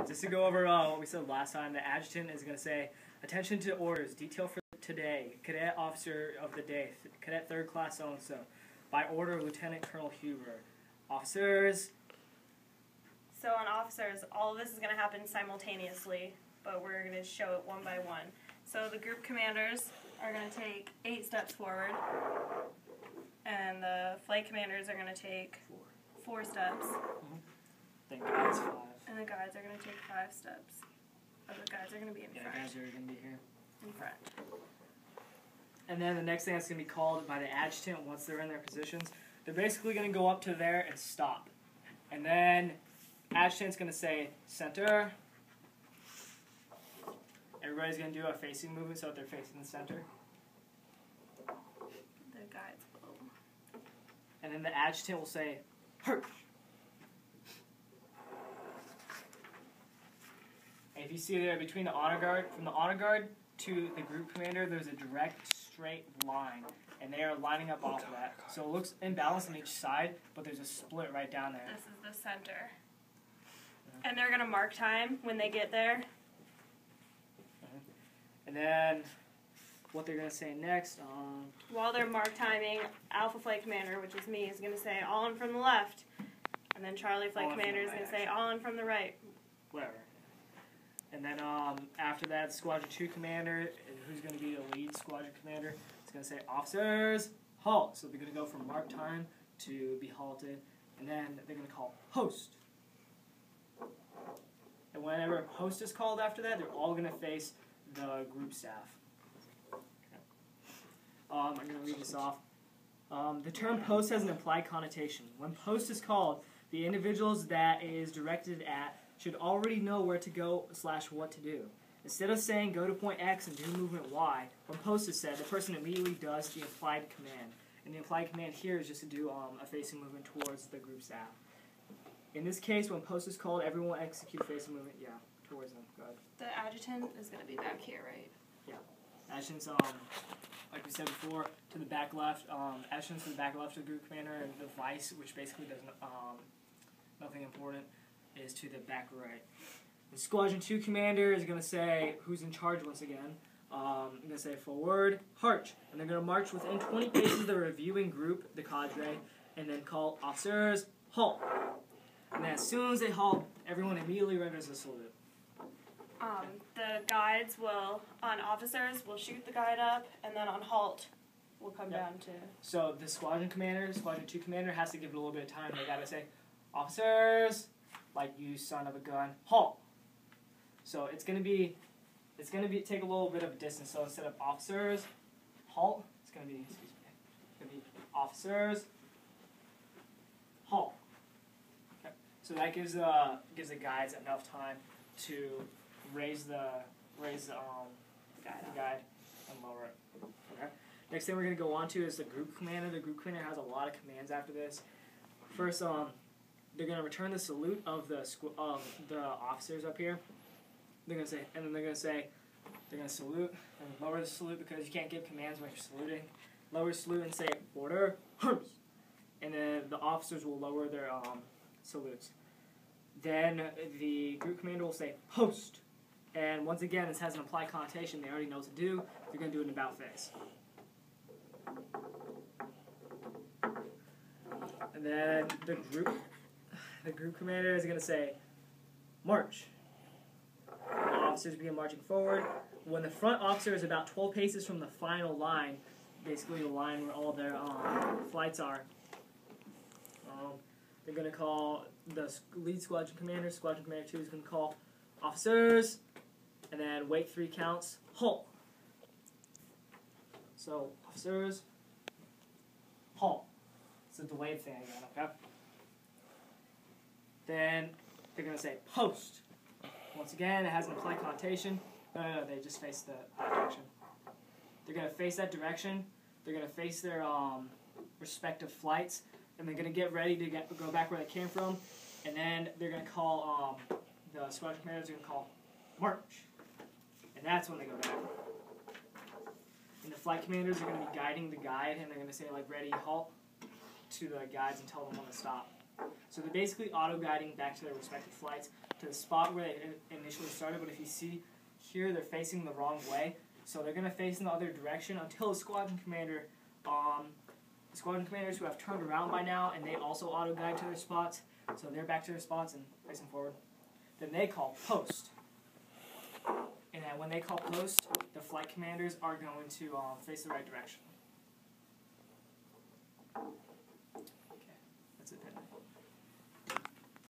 Just to go over what we said last time, the adjutant is going to say, attention to orders, detail for today, cadet officer of the day, cadet third class so-and-so, by order of Lieutenant Colonel Huber. Officers. So on officers, all of this is going to happen simultaneously, but we're going to show it one by one. So the group commanders are going to take 8 steps forward, and the flight commanders are going to take 4 steps. Then guides 5. And the guides are going to take 5 steps. Oh, the guides are going to be in front. Yeah, the guides are going to be here. In front. And then the next thing that's going to be called by the adjutant once they're in their positions, they're basically going to go up to there and stop. And then adjutant's going to say center. Everybody's going to do a facing movement so that they're facing the center. The guides below. And then the adjutant will say hurt. And if you see there between the honor guard, from the honor guard to the group commander, there's a direct straight line. And they are lining up off of that. So it looks imbalanced on each side, but there's a split right down there. This is the center. And they're going to mark time when they get there. And then what they're going to say next. While they're mark timing, Alpha Flight Commander, which is me, is going to say all in from the left. And then Charlie Flight Commander is going to say all in from the right. Whatever. And then after that, Squadron 2 Commander, who's going to be the lead Squadron Commander, is going to say officers, halt. So they're going to go from mark time to be halted. And then they're going to call post. And whenever post is called after that, they're all going to face the group staff. Okay. I'm going to read this off. The term post has an implied connotation. When post is called, the individuals that it is directed at should already know where to go / what to do. Instead of saying go to point X and do movement Y, when post is said, the person immediately does the implied command. And the implied command here is just to do a facing movement towards the group staff. In this case, when post is called, everyone will execute facing movement, towards them. Go ahead. The adjutant is going to be back here, right? Yeah. Adjutant's, like we said before, to the back left. Adjutant's to the back left of the group commander, and the vice, which basically does nothing important, is to the back right. The Squadron 2 Commander is going to say who's in charge once again. I'm going to say forward, march. And they're going to march within 20 paces of the reviewing group, the cadre, and then call officers, halt. And then as soon as they halt, everyone immediately renders a salute. The guides will, on officers, will shoot the guide up, and then on halt, will come down to... So the Squadron 2 Commander has to give it a little bit of time. They got to say, officers, like you son of a gun, halt. So it's gonna be take a little bit of a distance. So instead of officers, halt, it's gonna be officers, halt. Okay. So that gives the guides enough time to raise the guide and lower it. Okay. Next thing we're gonna go on to is the group commander. The group commander has a lot of commands after this. First, they're gonna return the salute of the officers up here. They're gonna say, and then they're gonna salute and lower the salute because you can't give commands when you're saluting. Lower salute and say order, and then the officers will lower their salutes. Then the group commander will say post, and once again this has an implied connotation. They already know what to do. They're gonna do an about face. And then the group commander is going to say, march. The officers begin marching forward. When the front officer is about 12 paces from the final line, basically the line where all their flights are, they're going to call the lead Squadron Commander 2 is going to call officers, and then wait 3 counts, halt. So, officers, halt. It's a delayed thing again, okay? Then they're going to say post. Once again, it has an implied connotation. No, they just face that direction. They're going to face that direction. They're going to face their respective flights, and they're going to get ready to go back where they came from. And then they're going to call, the Squadron Commanders are going to call march. And that's when they go back. And the flight commanders are going to be guiding the guide, and they're going to say, like, ready, halt, to the guides and tell them when to stop. So they're basically auto-guiding back to their respective flights to the spot where they initially started, but if you see here, they're facing the wrong way. So they're going to face in the other direction until the squadron commanders who have turned around by now, and they also auto-guide to their spots. So they're back to their spots and facing forward. Then they call post. And then when they call post, the flight commanders are going to face the right direction.